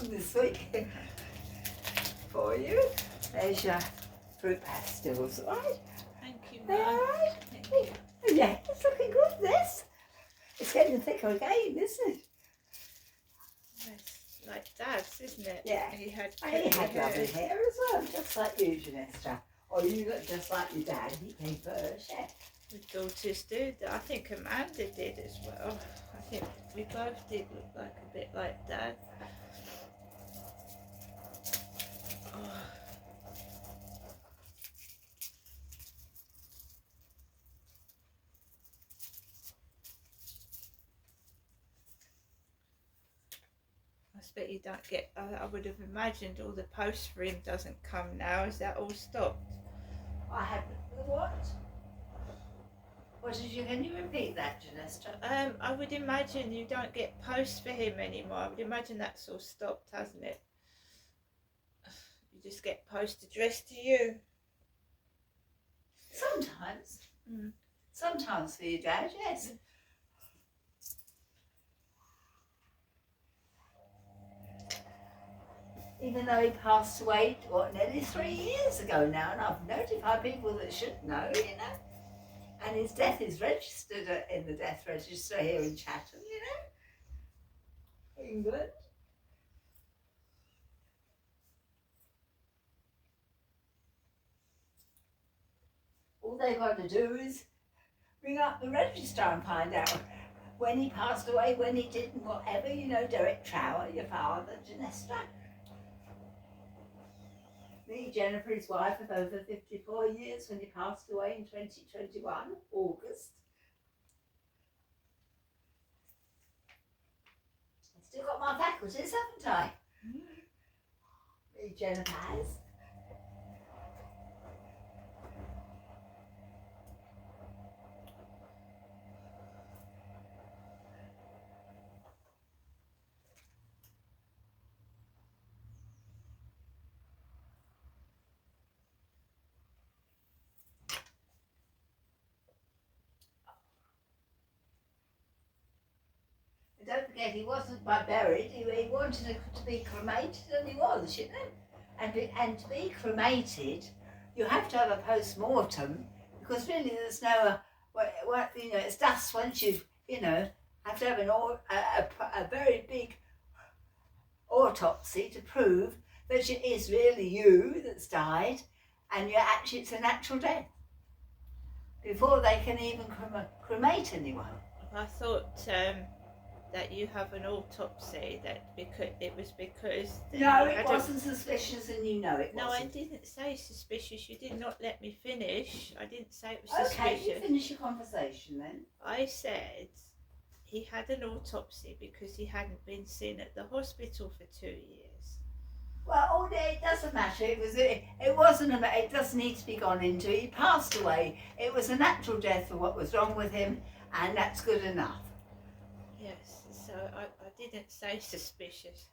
garden this week for you. There's your fruit pastels, all right? Thank you, They're Mum. all right? Thank you. Yeah, it's looking good, this. It's getting thicker again, isn't it? It's like Dad's, isn't it? Yeah. He had And he had curly lovely hair. hair as well, just like you, Janessa. Or you look just like your dad. He came first, yeah. The daughters do. I think Amanda did as well. I think we both did look like a bit like Dad. Oh. I expect you don't get. I would have imagined all the post for him doesn't come now. Is that all stopped? I haven't. What? What did you? Can you repeat that, Janessa? I would imagine you don't get post for him anymore. I would imagine that's all stopped, hasn't it? You just get post addressed to you. Sometimes. Mm. Sometimes for your dad, yes. Even though he passed away, what, nearly 3 years ago now, and I've notified people that should know, you know. And his death is registered in the death register here in Chatham, you know. England. All they've got to do is ring up the register and find out when he passed away, when he didn't, whatever, you know, Derek Trower, your father, Janessa. Me, Jennifer, his wife of over 54 years when he passed away in 2021, August. I've still got my faculties, haven't I? Me, Jennifer has. Don't forget, he wasn't buried. He wanted to be cremated, and he was, you know. And to be cremated, you have to have a post-mortem, because really there's no, you know, it's dust once you know, have to have a very big autopsy to prove that it is really you that's died, and it's a natural death, before they can even cremate anyone. I thought that you have an autopsy because No, it wasn't suspicious, and you know it No, wasn't. I didn't say suspicious. You did not let me finish. I didn't say it was Okay, suspicious. you finish your conversation then. I said he had an autopsy because he hadn't been seen at the hospital for 2 years. Well, it doesn't matter. It wasn't. It doesn't need to be gone into. He passed away. It was a natural death for what was wrong with him, and that's good enough. Yes, so I didn't say suspicious.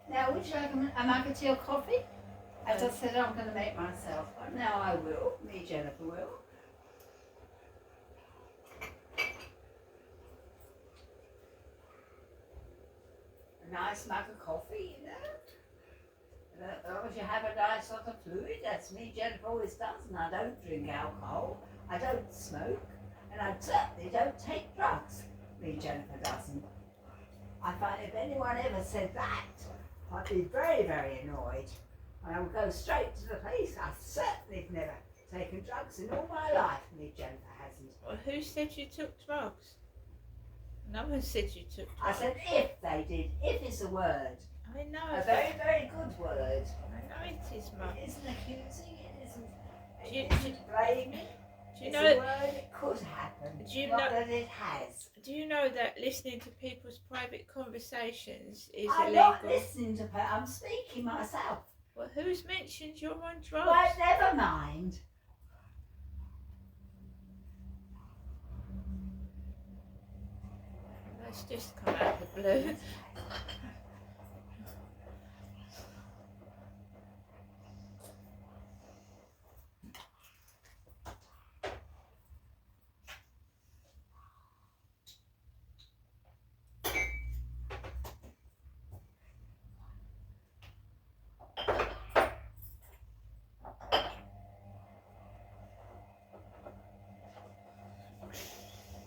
Now, would you like a mug of tea or coffee? As I said, I'm going to make myself one. Now I will. Me, Jennifer, will. A nice mug of coffee, you know. As long as you have a nice sort of fluid, that's me, Jennifer always does, and I don't drink alcohol, I don't smoke, and I certainly don't take drugs. Me, Jennifer doesn't. I find if anyone ever said that, I'd be very, very annoyed. And I would go straight to the police. I certainly have never taken drugs in all my life. Me, Jennifer hasn't. Well, who said you took drugs? No one said you took drugs. I said if they did. If is a word. I know. A very, very good word. I know it is, Mum. It isn't accusing, Do you- it isn't blaming. Do you It's know? a word, it could happen. Do you Not know- that it has. Do you know that listening to people's private conversations is I'm illegal? not listening to her, I'm speaking myself. Well, who's mentioned you're on drugs? Right, never mind. It's just come out of the blue.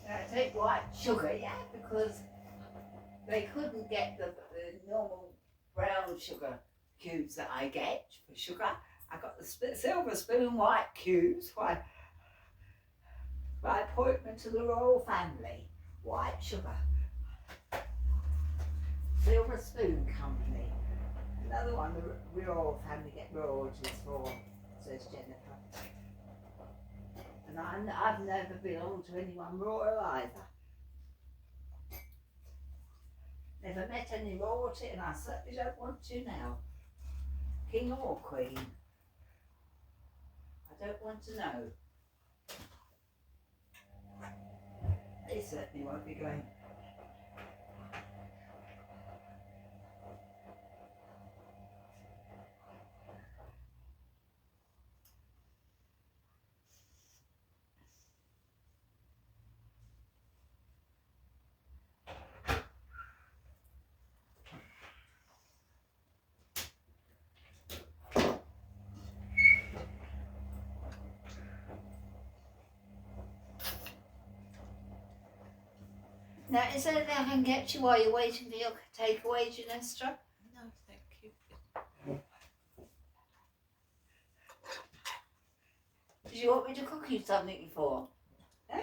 I take white sugar, yeah, because they couldn't get the normal brown sugar cubes that I get for sugar. I got the silver spoon white cubes by appointment to the royal family. White sugar. Silver Spoon Company. Another one the royal family get royalties for, says Jennifer. And I've never belonged to anyone royal either. Never met any royalty, and I certainly don't want to now. King or queen. I don't want to know. They certainly won't be going. Now, is there anything I can get you while you're waiting for your takeaway, Janestra? No, thank you. Did you want me to cook you something before? No?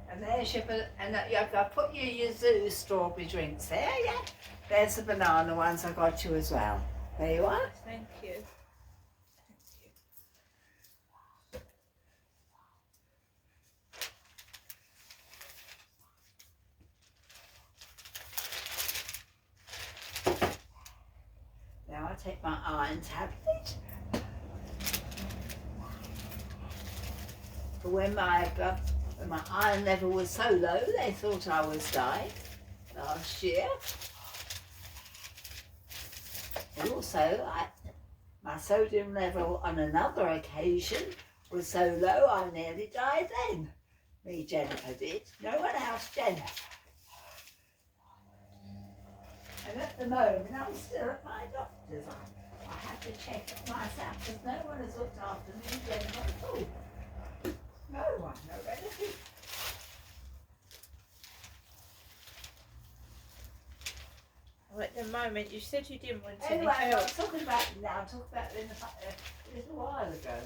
And there's your, I've put your Zoo strawberry drinks there, yeah? There's the banana ones I got you as well. There you are. Thank you. Thank you. Now I take my iron tablet. For when my iron level was so low, they thought I was dying last year. And also, my sodium level on another occasion was so low I nearly died then. Me, Jennifer did. No one else, Jennifer. And at the moment, I'm still at my doctor's. I have to check it myself because no one has looked after me, Jennifer, at all. No one, no relative. Well, at the moment, you said you didn't want any Anyway, I'm help. not talking about it now, I'm talking about it a little while ago.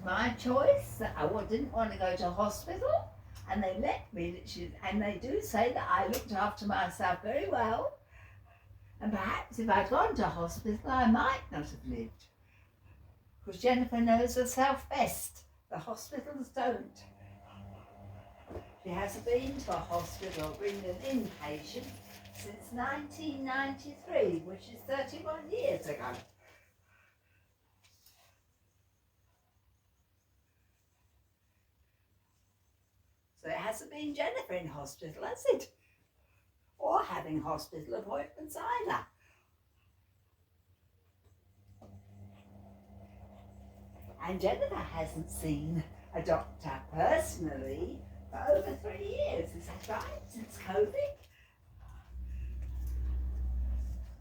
my choice. Didn't want to go to hospital, and they let me. And they do say that I looked after myself very well. And perhaps if I'd gone to hospital, I might not have lived. Because Jennifer knows herself best. The hospitals don't. She hasn't been to a hospital, been an inpatient, since 1993, which is 31 years ago. So it hasn't been Jennifer in hospital, has it? Or having hospital appointments either. And Jennifer hasn't seen a doctor personally for over 3 years, is that right? Since COVID?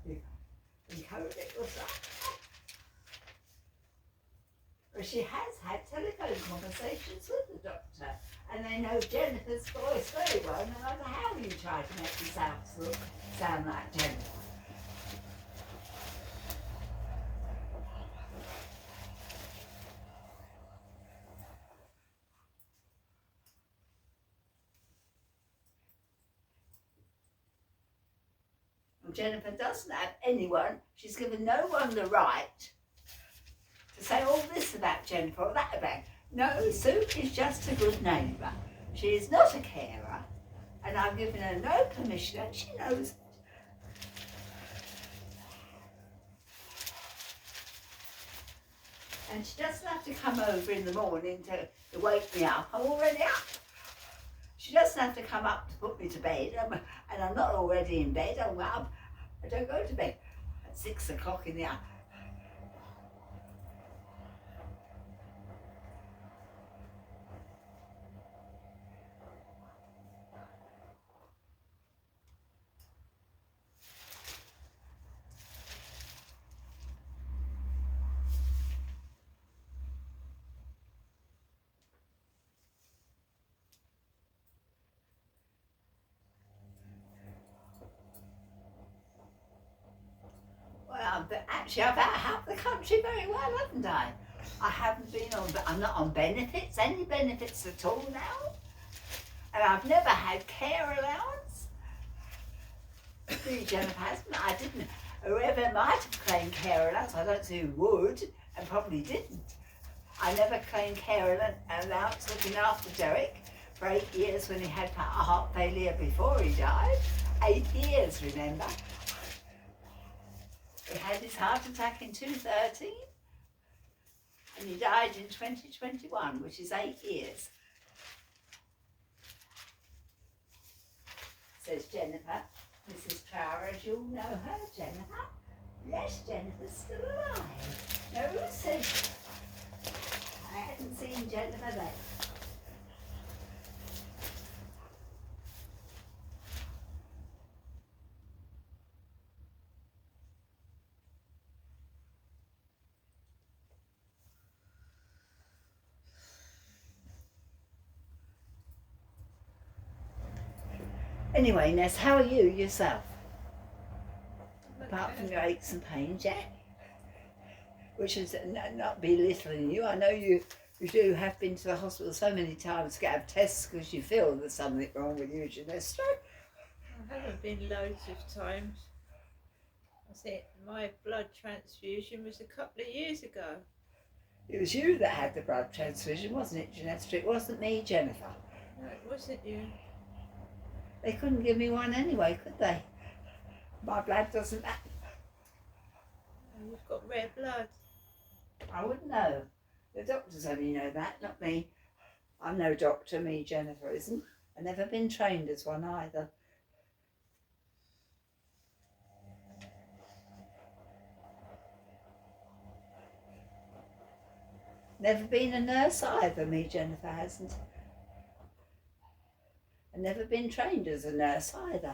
When COVID was up. But she has had telephone conversations with the doctor, and they know Jennifer's voice very well, no matter how you try to make yourself sound like Jennifer. Jennifer doesn't have anyone, she's given no one the right to say all this about Jennifer or that about. No, Sue is just a good neighbour. She is not a carer, and I've given her no permission, and she knows it. And she doesn't have to come over in the morning to wake me up. I'm already up. She doesn't have to come up to put me to bed, and I'm not already in bed. I don't go to bed at 6 o'clock in the afternoon. Actually, I've helped the country very well, haven't I? I haven't been I'm not on benefits, any benefits at all now. And I've never had care allowance. Jennifer hasn't. I didn't. Whoever might have claimed care allowance, I don't see who would, and probably didn't. I never claimed care allowance looking after Derek for 8 years when he had heart failure before he died. 8 years, remember? He had his heart attack in 2013 and he died in 2021, which is 8 years. Says Jennifer, Mrs. Trower, as you'll know her, Jennifer. Yes, Jennifer's still alive. No, says I hadn't seen Jennifer then. Anyway, Ness, how are you yourself? Apart from your aches and pains, yeah? Which is not belittling you. I know you do have been to the hospital so many times to get tests because you feel there's something wrong with you, Janessa. I haven't been loads of times. I think my blood transfusion was a couple of years ago. It was you that had the blood transfusion, wasn't it, Janessa? It wasn't me, Jennifer. No, it wasn't you. They couldn't give me one anyway, could they? My blood doesn't matter. You've got rare blood. I wouldn't know. The doctors only know that, not me. I'm no doctor, me, Jennifer isn't. I've never been trained as one either. Never been a nurse either, me, Jennifer hasn't. I've never been trained as a nurse either.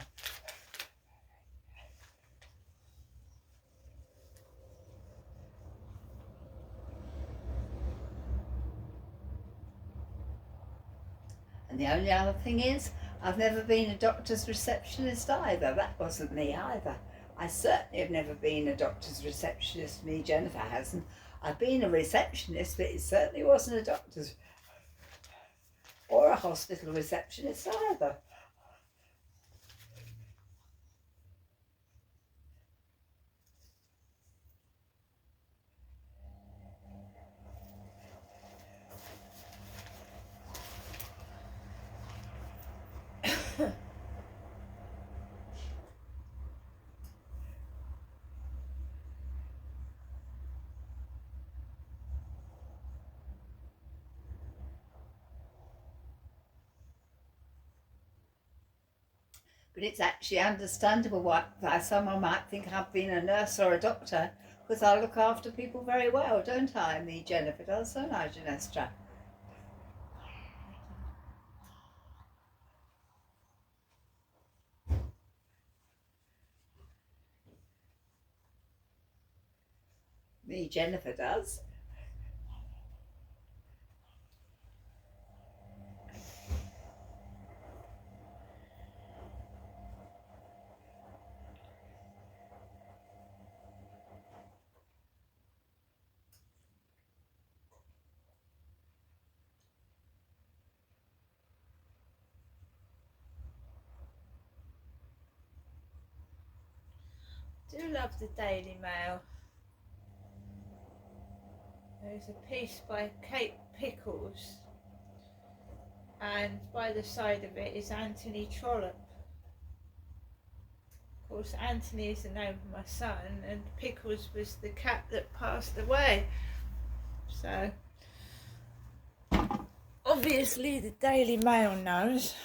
And the only other thing is, I've never been a doctor's receptionist either. That wasn't me either. I certainly have never been a doctor's receptionist. Me, Jennifer hasn't. I've been a receptionist, but it certainly wasn't a doctor's or a hospital receptionist either. But it's actually understandable why someone might think I've been a nurse or a doctor, because I look after people very well, don't I? Me, Jennifer does, don't I, Genestra? Me, Jennifer does. Do love the Daily Mail. There's a piece by Kate Pickles, and by the side of it is Anthony Trollope. Of course, Anthony is the name of my son, and Pickles was the cat that passed away. So, obviously, the Daily Mail knows.